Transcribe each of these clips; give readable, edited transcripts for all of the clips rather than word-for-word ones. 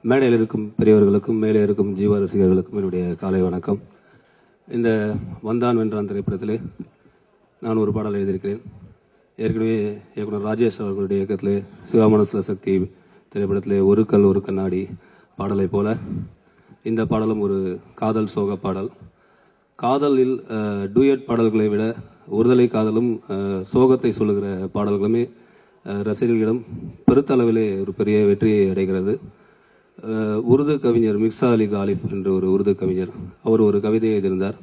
மேடையில் இருக்கும் பெரியவர்களுக்கும் மேலே இருக்கும் ஜீவா ரசிகர்களுக்கும் என்னுடைய காலை வணக்கம். இந்த வந்தான் வென்றான் திரைப்படத்திலே நான் ஒரு பாடல் எழுதியிருக்கிறேன். ஏற்கனவே இயக்குனர் ராஜேஷ் அவர்களுடைய இயக்கத்திலே சிவாமனசுல சக்தி திரைப்படத்திலே ஒரு கல் ஒரு கண்ணாடி பாடலை போல இந்த பாடலும் ஒரு காதல் சோக பாடல். காதலில் டூயட் பாடல்களை விட ஒருதலை காதலும் சோகத்தை சொல்லுகிற பாடல்களுமே ரசிகர்களிடம் பெருத்த அளவிலே ஒரு பெரிய வெற்றியை அடைகிறது. உருது கவிஞர் மிர்சா அலி காலிப் என்ற ஒரு உருது கவிஞர் அவர் ஒரு கவிதையை எழுதியிருந்தார்.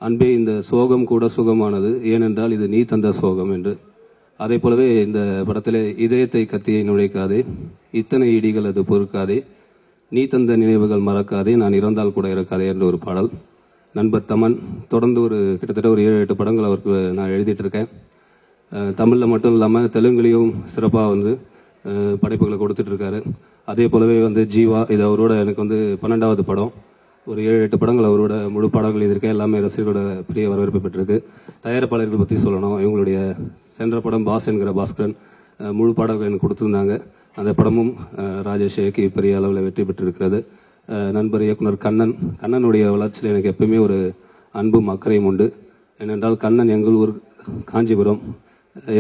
அன்பே, இந்த சோகம் கூட சுகமானது, ஏனென்றால் இது நீ தந்த சோகம் என்று. அதே போலவே இந்த படத்திலே இதயத்தை கத்தியை நுழைக்காதே, இத்தனை இடிகள் அது பொறுக்காதே, நீ தந்த நினைவுகள் மறக்காதே, நான் இறந்தால் கூட இறக்காதே என்ற ஒரு பாடல். நண்பர் தமன் தொடர்ந்து கிட்டத்தட்ட ஒரு 7-8 படங்கள் அவருக்கு நான் எழுதிட்டு இருக்கேன். தமிழில் மட்டும் இல்லாமல் தெலுங்குலேயும் சிறப்பாக படைப்புகளை கொடுத்துட்டு இருக்காரு. அதே போலவே ஜீவா, இது அவரோட எனக்கு 12வது படம். ஒரு 7-8 படங்கள் அவரோட முழு பாடல்கள் எழுதியிருக்கேன். எல்லாமே ரசிகர்களோட பெரிய வரவேற்பு பெற்றிருக்கு. தயாரிப்பாளர்கள் பற்றி சொல்லணும். இவங்களுடைய சென்ற படம் பாஸ் என்கிற பாஸ்கரன் முழு பாடல்கள் எனக்கு கொடுத்துருந்தாங்க. அந்த படமும் ராஜேஷ் இயக்கி பெரிய அளவில் வெற்றி பெற்றிருக்கிறது. நண்பர் இயக்குனர் கண்ணனுடைய வளர்ச்சியில் எனக்கு எப்பயுமே ஒரு அன்பும் அக்கறையும் உண்டு. ஏனென்றால் கண்ணன் எங்கள் ஊர் காஞ்சிபுரம்,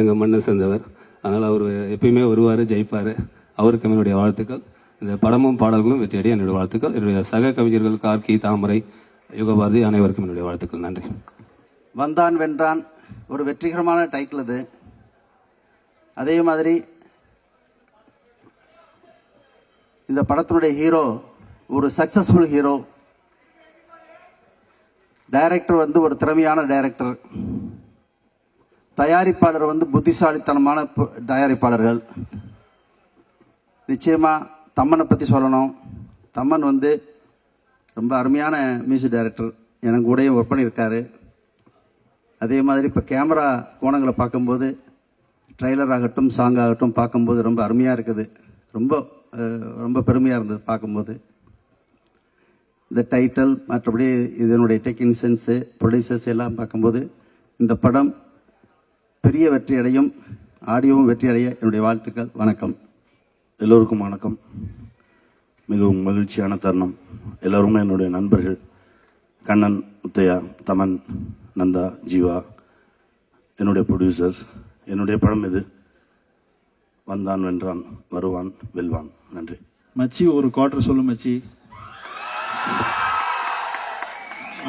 எங்கள் மண்ணை சேர்ந்தவர். அதனால் அவர் எப்பயுமே வருவார், ஜெயிப்பார். அவருக்கு என்னுடைய வாழ்த்துக்கள். இந்த படமும் பாடல்களும் வெற்றியடைய என்னுடைய வாழ்த்துக்கள். என்னுடைய சக கவிஞர்கள் கார்கி, தாமரை, யுகபாரதி அனைவருக்கும் என்னுடைய வாழ்த்துக்கள். நன்றி. வந்தான் வென்றான் ஒரு வெற்றிகரமான டைட்டில் இது. அதே மாதிரி இந்த படத்தினுடைய ஹீரோ ஒரு சக்சஸ்ஃபுல் ஹீரோ. டைரக்டர் ஒரு திறமையான டைரக்டர். தயாரிப்பாளர் புத்திசாலித்தனமான தயாரிப்பாளர்கள். நிச்சயமா தம்மனை பற்றி சொல்லணும். தம்மன் ரொம்ப அருமையான மியூசிக் டைரக்டர். எனக்கு கூடயும் ஒர்க் பண்ணியிருக்காரு. அதே மாதிரி இப்போ கேமரா கோணங்களை பார்க்கும்போது ட்ரெய்லர் ஆகட்டும், சாங் ஆகட்டும் பார்க்கும்போது ரொம்ப அருமையாக இருக்குது. ரொம்ப ரொம்ப பெருமையாக இருந்தது பார்க்கும்போது. இந்த டைட்டில் மற்றபடி இதனுடைய டெக்னீஷியன்ஸு, ப்ரொடியூசர்ஸ் எல்லாம் பார்க்கும்போது இந்த படம் பெரிய வெற்றி அடையும், ஆடியோவும் வெற்றி அடைய என்னுடைய வாழ்த்துக்கள். வணக்கம். எல்லோருக்கும் வணக்கம். மிகவும் மகிழ்ச்சியான தருணம். எல்லோருமே என்னுடைய நண்பர்கள். கண்ணன், முத்தையா, தமன், நந்தா, ஜீவா, என்னுடைய ப்ரொடியூசர்ஸ். என்னுடைய படம் இது. வந்தான் வென்றான், வருவான் வெல்வான். நன்றி. மச்சி ஒரு குவார்டர் சொல்லு மச்சி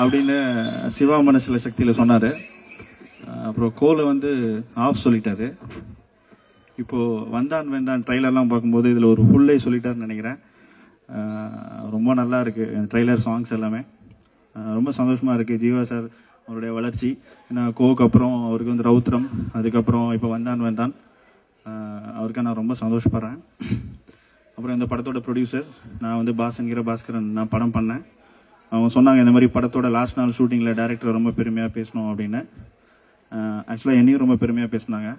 அப்படின்னு சிவா மனசுல சக்தியில் சொன்னார். அப்புறம் கோலை ஆஃப் சொல்லிட்டாரு. இப்போது வந்தான் வென்றான் ட்ரெய்லர்லாம் பார்க்கும்போது இதில் ஒரு ஃபுல்லே சொல்லிட்டாருன்னு நினைக்கிறேன். ரொம்ப நல்லா இருக்குது ட்ரெய்லர், சாங்ஸ் எல்லாமே. ரொம்ப சந்தோஷமாக இருக்குது. ஜீவா சார் அவருடைய வளர்ச்சி. ஏன்னா கோக்கு அப்புறம் அவருக்கு ரவுத்ரம், அதுக்கப்புறம் இப்போ வந்தான் வென்றான். அவருக்கு நான் ரொம்ப சந்தோஷப்படுறேன். அப்புறம் இந்த படத்தோட ப்ரொடியூசர் நான் பாஸ் என்கிற பாஸ்கரன் நான் படம் பண்ணேன். அவங்க சொன்னாங்க இந்த மாதிரி படத்தோட லாஸ்ட் நாள் ஷூட்டிங்கில் டைரக்டர் ரொம்ப பெருமையாக பேசணும் அப்படின்னு. ஆக்சுவலாக என்னையும் ரொம்ப பெருமையாக பேசினாங்க.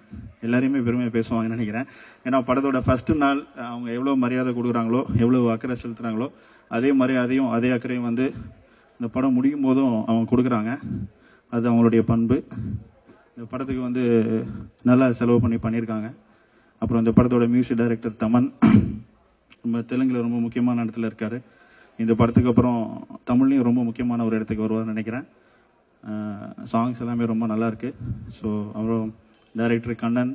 எல்லாரையுமே பெருமையாக பேசுவாங்கன்னு நினைக்கிறேன். ஏன்னா படத்தோட ஃபஸ்ட்டு நாள் அவங்க எவ்வளோ மரியாதை கொடுக்குறாங்களோ, எவ்வளோ அக்கறை செலுத்துகிறாங்களோ, அதே மரியாதையும் அதே அக்கறையும் இந்த படம் முடியும் போதும் அவங்க கொடுக்குறாங்க. அது அவங்களுடைய பண்பு. இந்த படத்துக்கு நல்லா செலவு பண்ணியிருக்காங்க. அப்புறம் இந்த படத்தோட மியூசிக் டைரக்டர் தமன் நம்ம தெலுங்கில் ரொம்ப முக்கியமான இடத்துல இருக்கார். இந்த படத்துக்கு அப்புறம் தமிழ்லையும் ரொம்ப முக்கியமான ஒரு இடத்துக்கு வருவார்னு நினைக்கிறேன். சாங்ஸ் எல்லாமே ரொம்ப நல்லா இருக்கு. ஸோ அப்புறம் டைரக்டர் கண்ணன்,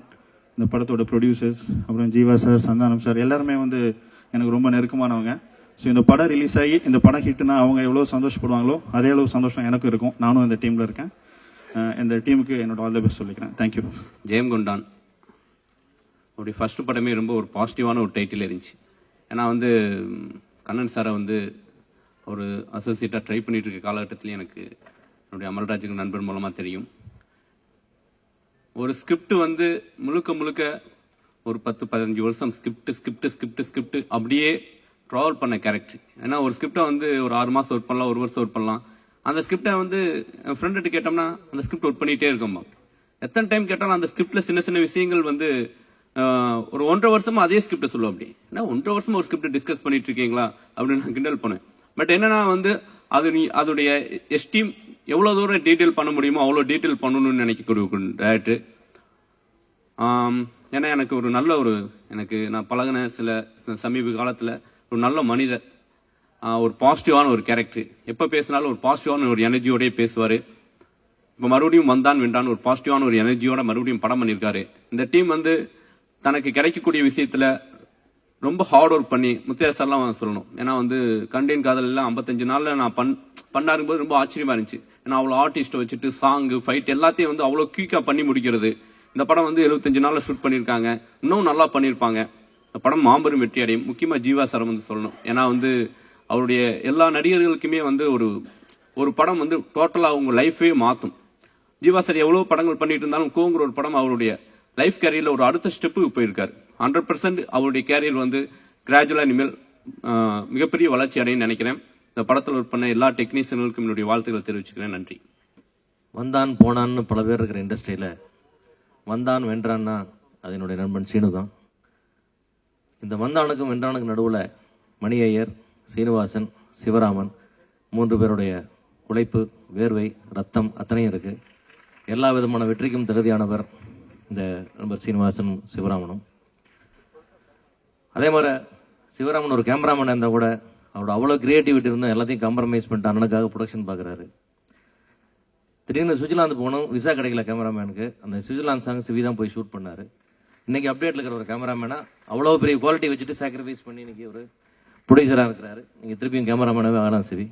இந்த படத்தோட ப்ரொடியூசர்ஸ், அப்புறம் ஜீவா சார், சந்தானம் சார் எல்லாருமே எனக்கு ரொம்ப நெருக்கமானவங்க. ஸோ இந்த படம் ரிலீஸ் ஆகி இந்த படம் ஹிட்னா அவங்க எவ்வளோ சந்தோஷப்படுவாங்களோ அதே அளவு சந்தோஷம் எனக்கும் இருக்கும். நானும் இந்த டீமில் இருக்கேன். இந்த டீமுக்கு என்னோட ஆல் தி பெஸ்ட் சொல்லிக்கிறேன். தேங்க்யூ. ஜெயம்கொண்டான் அப்படி ஃபர்ஸ்ட் படமே ரொம்ப ஒரு பாசிட்டிவான ஒரு டைட்டில் இருந்துச்சு. ஏன்னா கண்ணன் சாரை ஒரு அசோசியேட்டாக ட்ரை பண்ணிட்டு இருக்க காலகட்டத்திலேயே எனக்கு என்னுடைய அமல்ராஜுக்கு நண்பர் மூலமாக தெரியும். ஒரு ஸ்கிரிப்ட் முழுக்க முழுக்க ஒரு 10-15 வருஷம் ஸ்கிரிப்ட் அப்படியே ட்ராவல் பண்ண கேரக்டர். ஏன்னா ஒரு ஸ்கிரிப்டை ஒரு 6 மாதம் ஒர்க் பண்ணலாம், 1 வருஷம் ஒர்க் பண்ணலாம். அந்த ஸ்கிரிப்டை என் ஃப்ரெண்ட்டு கேட்டோம்னா அந்த ஸ்கிரிப்ட் ஒர்க் பண்ணிகிட்டே இருக்கோம்மா. எத்தனை டைம் கேட்டாலும் அந்த ஸ்கிரிப்டில் சின்ன சின்ன விஷயங்கள் ஒரு 1.5 வருஷமா அதே ஸ்கிரிப்டை சொல்லுவோம். அப்படி ஏன்னா 1.5 வருஷமா ஒரு ஸ்கிரிப்டை டிஸ்கஸ் பண்ணிட்டு இருக்கீங்களா அப்படின்னு நான் கிண்டல் பண்ணேன். பட் என்னன்னா அதோடைய எஸ்டீம் எவ்வளவு தூரம் டீட்டெயில் பண்ண முடியுமோ அவ்வளோ டீட்டெயில் பண்ணணும்னு நினைக்கக்கூடிய டேரக்டர். ஏன்னா எனக்கு ஒரு நல்ல எனக்கு நான் பழகின சில சமீப காலத்தில் ஒரு நல்ல மனிதர், ஒரு பாசிட்டிவான ஒரு கேரக்டர். எப்போ பேசினாலும் ஒரு பாசிட்டிவான ஒரு எனர்ஜியோடய பேசுவார். இப்போ மறுபடியும் வந்தான் வென்றான் ஒரு பாசிட்டிவான ஒரு எனர்ஜியோட மறுபடியும் படம் பண்ணியிருக்காரு. இந்த டீம் வந்து தனக்கு கிடைக்கக்கூடிய விஷயத்துல ரொம்ப ஹார்ட் ஒர்க் பண்ணி, முத்தையா சார்லாம் சொல்லணும். ஏன்னா வந்து கண்டேன் காதல் எல்லாம் 55 நாள்ல நான் பண்ணாரும்போது ரொம்ப ஆச்சரியமா இருந்துச்சு. ஏன்னா அவ்வளோ ஆர்டிஸ்ட்டை வச்சுட்டு சாங்கு ஃபைட் எல்லாத்தையும் வந்து அவ்வளோ குயிக்கா பண்ணி முடிக்கிறது. இந்த படம் வந்து 75 நாள்ல ஷூட் பண்ணியிருக்காங்க. இன்னும் நல்லா பண்ணியிருப்பாங்க. இந்த படம் மாபெரும் வெற்றி அடையும். முக்கியமா ஜீவா சார் வந்து சொல்லணும். ஏன்னா வந்து அவருடைய எல்லா நடிகர்களுக்குமே வந்து ஒரு படம் வந்து டோட்டலா அவங்க லைஃபே மாற்றும். ஜீவா சார் எவ்வளவு படங்கள் பண்ணிட்டு இருந்தாலும் கோங்கிற ஒரு படம் அவருடைய லைஃப் கேரியர்ல ஒரு அடுத்த ஸ்டெப்புக்கு போயிருக்காரு. 100% அவருடைய கேரியர் வந்து கிராஜுவலா இனிமேல் மிகப்பெரிய வளர்ச்சி அடையும் நினைக்கிறேன். இந்த படத்தில் ஒர்க் பண்ண எல்லா டெக்னீஷியன்களுக்கும் என்னுடைய வாழ்த்துக்களை தெரிவிச்சுக்கிறேன். நன்றி. வந்தான் போனான்னு பல பேர் இருக்கிற இண்டஸ்ட்ரியில் வந்தான் வென்றான்னா அது என்னுடைய நண்பன் சீனு தான். இந்த வந்தானுக்கும் வென்றானுக்கும் நடுவில் மணி ஐயர், சீனிவாசன், சிவராமன் 3 பேருடைய உழைப்பு, வேர்வை, ரத்தம் அத்தனையும் இருக்குது. எல்லா விதமான வெற்றிக்கும் தகுதியானவர் இந்த நண்பர் சீனிவாசன், சிவராமனும். அதே மாதிரி சிவராமன் ஒரு கேமராமேன் இருந்தால் கூட அவரோட அவ்வளோ கிரியேட்டிவிட்டி இருந்தால் எல்லாத்தையும் காம்ப்ரமைஸ் பண்ணிட்டு அண்ணனுக்காக ப்ரொடக்ஷன் பார்க்குறாரு. திடீர்னு சுவிட்சர்லாந்து போகணும், விசா கிடைக்கல கேமராமேனுக்கு. அந்த சுவிட்சர்லாந்து சாங் சிவி தான் போய் ஷூட் பண்ணார். இன்றைக்கி அப்டேட்டில் இருக்கிற ஒரு கேமராமேனா அவ்வளோ பெரிய குவாலிட்டி வச்சுட்டு சாக்ரிஃபைஸ் பண்ணி இன்றைக்கி ஒரு ப்ரொடியூசராக இருக்கிறாரு. நீங்கள் திருப்பியும் கேமராமேனாவே ஆகலாம் சிவி.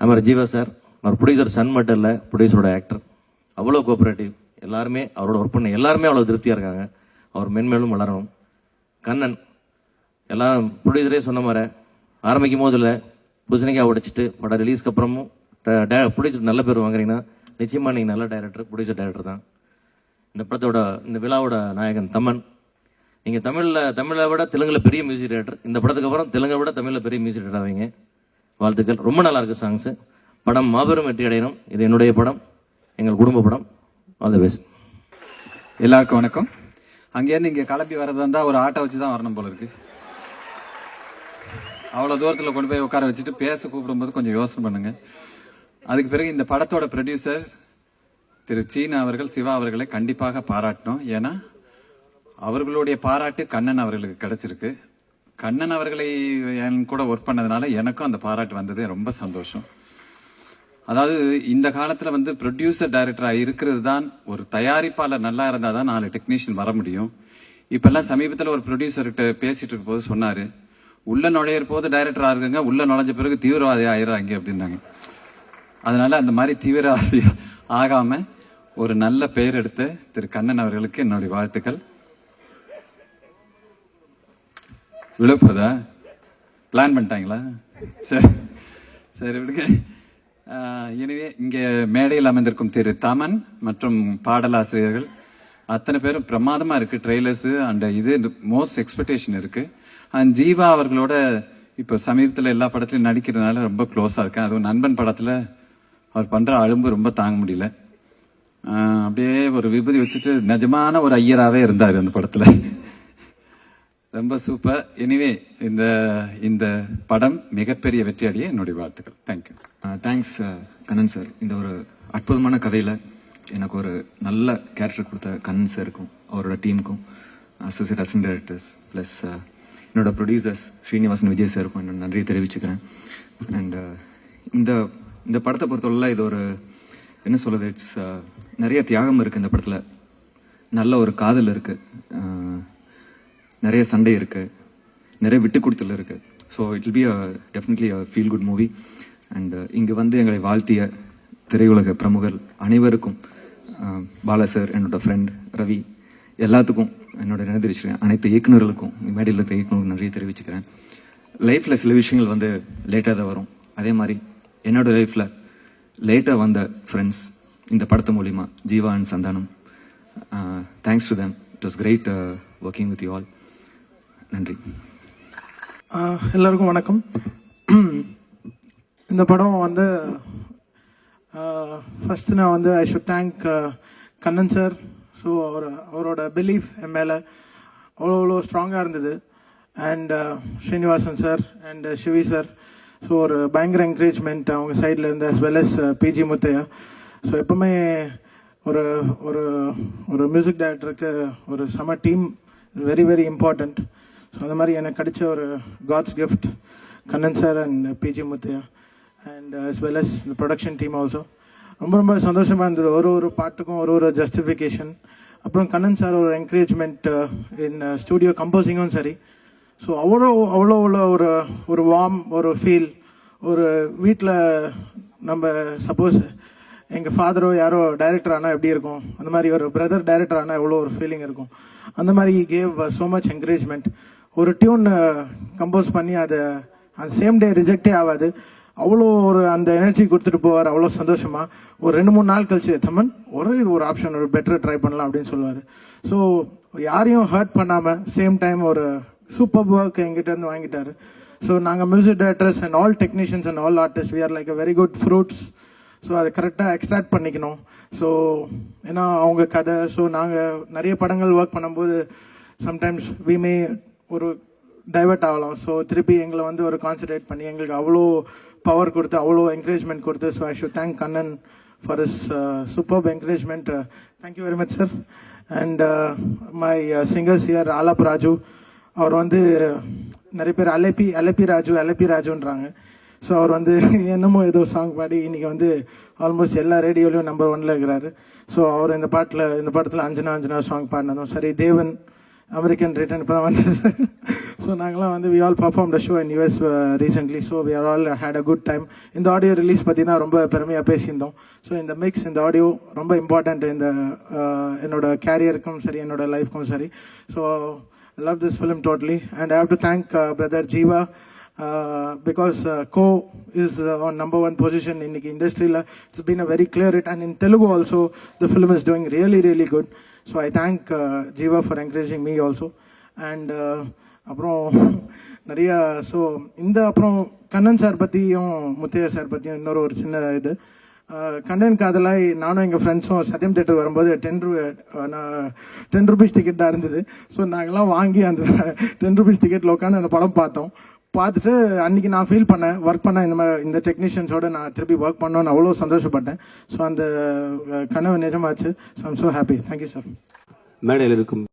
அது மாதிரி ஜீவா சார் அவர் ப்ரொடியூசர் சன் மட்டும் இல்லை, ப்ரொடியூசரோட ஆக்டர். அவ்வளோ கோஆப்ரேட்டிவ். எல்லாருமே அவரோட ஒர்க் பண்ண எல்லாருமே அவ்வளோ திருப்தியாக இருக்காங்க. அவர் மென்மேலும் வளரணும். கண்ணன் எல்லாரும் ப்ரொடியூசரே சொன்ன மாதிரி ஆரம்பிக்கும் போது இல்லை, பூசணிக்காய் உடைச்சிட்டு படம் ரிலீஸ்க்கு அப்புறமும் ப்ரொடியூசர் நல்ல பேர் வாங்குறீங்கன்னா நிச்சயமாக நீங்கள் நல்ல டைரக்டர், ப்ரொடியூசர் டைரக்டர் தான். இந்த படத்தோட இந்த விழாவோட நாயகன் தமன். நீங்கள் தமிழை விட தெலுங்கில் பெரிய மியூசிக் டைரக்டர். இந்த படத்துக்கு அப்புறம் தெலுங்கை விட தமிழில் பெரிய மியூசிக் டைரக்டர் ஆவீங்க. வாழ்த்துக்கள். ரொம்ப நல்லா இருக்குது சாங்ஸு. படம் மாபெரும் வெற்றி அடையணும். இது என்னுடைய படம், எங்கள் குடும்ப படம். All the best. எல்லாருக்கும் வணக்கம். அங்கேருந்து இங்கே கிளம்பி வரதா இருந்தால் ஒரு ஆட்டோ வச்சு தான் வரணும் போல இருக்கு. அவ்வளோ தூரத்தில் கொண்டு போய் உட்கார வச்சுட்டு பேச கூப்பிடும்போது கொஞ்சம் யோசனை பண்ணுங்க. அதுக்கு பிறகு இந்த படத்தோட ப்ரொடியூசர் திரு சீனா அவர்கள் சிவா அவர்களை கண்டிப்பாக பாராட்டணும். ஏன்னா அவர்களுடைய பாராட்டு கண்ணன் அவர்களுக்கு கிடைச்சிருக்கு. கண்ணன் அவர்களை என் கூட ஒர்க் பண்ணதுனால எனக்கும் அந்த பாராட்டு வந்தது ரொம்ப சந்தோஷம். அதாவது இந்த காலத்தில் வந்து ப்ரொடியூசர் டைரக்டராக இருக்கிறது தான், ஒரு தயாரிப்பாளர் நல்லா இருந்தால் தான் 4 டெக்னீஷியன் வர முடியும். இப்பெல்லாம் சமீபத்தில் ஒரு ப்ரொடியூசர்கிட்ட பேசிட்டு இருக்கும் போது சொன்னார், உள்ள நுழையிற போது டைரக்டராக இருக்குங்க, உள்ள நுழைஞ்ச பிறகு தீவிரவாதி ஆயிடுறாங்க அப்படின்னாங்க. அதனால அந்த மாதிரி தீவிரவாதி ஆகாம ஒரு நல்ல பெயர் எடுத்த திரு கண்ணன் அவர்களுக்கு என்னுடைய வாழ்த்துக்கள். விழுப்புறதா பிளான் பண்ணிட்டாங்களா? சரி சரி விடுங்க. எனவே இங்கே மேடையில் அமைந்திருக்கும் திரு தமன் மற்றும் பாடலாசிரியர்கள் அத்தனை பேரும் பிரமாதமாக இருக்குது. ட்ரெய்லர்ஸு அண்ட் இது மோஸ்ட் எக்ஸ்பெக்டேஷன் இருக்குது. அண்ட் ஜீவா அவர்களோட இப்போ சமீபத்தில் எல்லா படத்துலையும் நடிக்கிறதுனால ரொம்ப க்ளோஸாக இருக்கேன். அதுவும் நண்பன் படத்தில் அவர் பண்ணுற அழும்பு ரொம்ப தாங்க முடியல. அப்படியே ஒரு விபூதி வச்சுட்டு நிஜமான ஒரு ஐயராகவே இருந்தார் அந்த படத்தில். ரொம்ப சூப்பர். எனிவே இந்த படம் மிகப்பெரிய வெற்றி அடைய என்னுடைய வாழ்த்துக்கள். தேங்க்யூ. Thanks Kannan sir. இந்த ஒரு அற்புதமான கதையில் எனக்கு ஒரு நல்ல கேரக்டர் கொடுத்த கண்ணன் சாருக்கும் அவரோட டீமுக்கும், அசோசியேட் அசிஸ்டன்ட் டைரக்டர்ஸ் ப்ளஸ் என்னோட ப்ரொடியூசர்ஸ் ஸ்ரீனிவாசன், விஜய் சாருக்கும் என்னோட நன்றியை தெரிவிச்சுக்கிறேன். அண்ட் இந்த படத்தை பொறுத்தவரை இது ஒரு என்ன சொல்லுது, இட்ஸ் நிறைய தியாகம் இருக்குது இந்த படத்தில். நல்ல ஒரு காதல் இருக்குது, நிறைய சண்டை இருக்குது, நிறைய விட்டு கொடுத்தல் இருக்குது. So it will be definitely feel good movie. And இங்கே வந்து எங்களை வாழ்த்திய திரையுலக பிரமுகர் அனைவருக்கும், பாலா சார், என்னோட ஃப்ரெண்ட் ரவி, எல்லாத்துக்கும் என்னோட நன்றி தெரிவிச்சுக்கிறேன். அனைத்து இயக்குநர்களுக்கும், மேடையில் இருக்கிற இயக்குநர்களுக்கு நன்றி தெரிவிச்சுக்கிறேன். லைஃப்பில் சில விஷயங்கள் வந்து லேட்டாக தான் வரும். அதே மாதிரி என்னோட லைஃப்பில் லேட்டாக வந்த ஃப்ரெண்ட்ஸ் இந்த படத்து மூலிமா Jeeva and Santhanam, thanks to them. It was great working with you all. நன்றி. எல்லாருக்கும் வணக்கம். இந்த படம் வந்து ஃபஸ்ட்டு நான் வந்து I should thank Kannan sir. So அவரோட பிலீஃப் என் மேலே அவ்வளோ ஸ்ட்ராங்காக இருந்தது. And Srinivasan sir and CV sir, so ஒரு பயங்கர என்கரேஜ்மெண்ட் அவங்க சைடில் இருந்து, as well as PG Muthaiah. So எப்பவுமே ஒரு ஒரு ஒரு மியூசிக் டைரக்டருக்கு ஒரு செம team very very important. So அந்த மாதிரி எனக்கு கிடைச்ச ஒரு god's gift Kannan sir and PG Muthaiah and as well as the production team also. ரொம்ப ரொம்ப சந்தோஷமாக இருந்தது. ஒரு பாட்டுக்கும் ஒரு ஜஸ்டிஃபிகேஷன், அப்புறம் கண்ணன் சார் ஒரு என்கரேஜ்மெண்ட் இன் ஸ்டூடியோ கம்போசிங்கும் சரி. ஸோ அவ்வளோ ஒரு வார்ம் ஒரு ஃபீல். ஒரு வீட்டில் நம்ம சப்போஸ் எங்கள் ஃபாதரோ யாரோ டைரக்டர் ஆனால் எப்படி இருக்கும், அந்த மாதிரி ஒரு பிரதர் டைரக்டர் ஆனால் எவ்வளோ ஒரு ஃபீலிங் இருக்கும். அந்த மாதிரி கேவ் ஸோ மச் என்கரேஜ்மெண்ட். ஒரு டியூன் கம்போஸ் பண்ணி அதை அந்த சேம் டே ரிஜெக்டே ஆகாது. அவ்வளோ ஒரு அந்த எனர்ஜி கொடுத்துட்டு போவார். அவ்வளோ சந்தோஷமா ஒரு 2-3 நாள் கழிச்சு தமன் ஒரு ஆப்ஷன் ஒரு பெட்டர் ட்ரை பண்ணலாம் அப்படின்னு சொல்லுவார். ஸோ யாரையும் ஹர்ட் பண்ணாமல் சேம் டைம் ஒரு சூப்பர் ஒர்க் எங்கிட்ட இருந்து வாங்கிட்டாரு. ஸோ நாங்கள் music directors and all technicians and all artist we are like a very good fruits. So அதை கரெக்டாக எக்ஸ்ட்ராக்ட் பண்ணிக்கணும். ஸோ ஏன்னா அவங்க கதை. ஸோ நாங்கள் நிறைய படங்கள் ஒர்க் பண்ணும்போது சம்டைம்ஸ் வி மே ஒரு டைவர்ட் ஆகலாம். ஸோ திருப்பி எங்களை வந்து ஒரு கான்சன்ட்ரேட் பண்ணி எங்களுக்கு அவ்வளோ பவர் கொடுத்து அவ்வளோ என்கரேஜ்மெண்ட் கொடுத்து. So I should thank Kannan for is superb encouragement. Thank you very much sir. And my singers here Alaap Raju. அவர் வந்து நிறைய பேர் அலப்பி ராஜுன்றாங்க. ஸோ அவர் வந்து என்னமோ ஏதோ சாங் பாடி இன்னைக்கு வந்து ஆல்மோஸ்ட் எல்லா ரேடியோலையும் நம்பர் 1ல இருக்கிறாரு. ஸோ அவர் இந்த படத்தில் அஞ்சனா சாங் பாடினதும் சரி. தேவன் அமெரிக்கன் ரிட்டன் இப்போ தான் வந்து. ஸோ நாங்களாம் வந்து we all perform the show in US recently. So we are all had a good time. இந்த ஆடியோ ரிலீஸ் பற்றி தான் ரொம்ப பெருமையாக பேசியிருந்தோம். ஸோ இந்த மிக்ஸ் இந்த ஆடியோ ரொம்ப இம்பார்ட்டண்ட் இந்த என்னோட கேரியருக்கும் சரி என்னோட லைஃப்க்கும் சரி. So I love this film totally, and I have to thank brother Jiva because Co is on number 1 position in the industry. It's been a very clear hit, and in Telugu also the film is doing really good. So I thank Jiva for encouraging me also. And அப்புறம் நிறைய so இந்த அப்புறம் Kannan sir பற்றியும் Muthiah sir பற்றியும் இன்னொரு சின்ன இது. கண்ணன் காதலாய் நானும் எங்கள் ஃப்ரெண்ட்ஸும் சத்யம் தேட்டர் வரும்போது 10 rupees டிக்கெட் தான் இருந்தது. ஸோ நாங்கள்லாம் வாங்கி அந்த 10 rupees டிக்கெட்டில் உட்காந்து அந்த படம் பார்த்துட்டு அன்றைக்கி நான் ஃபீல் பண்ணேன் ஒர்க் பண்ணேன் இந்த மாதிரி இந்த டெக்னீஷியன்ஸோடு நான் திருப்பி ஒர்க் பண்ணோன்னு அவ்வளோ சந்தோஷப்பட்டேன். ஸோ அந்த கனவு நிஜமாச்சு. So I'm so happy. Thank you sir. மேடையில் இருக்கும்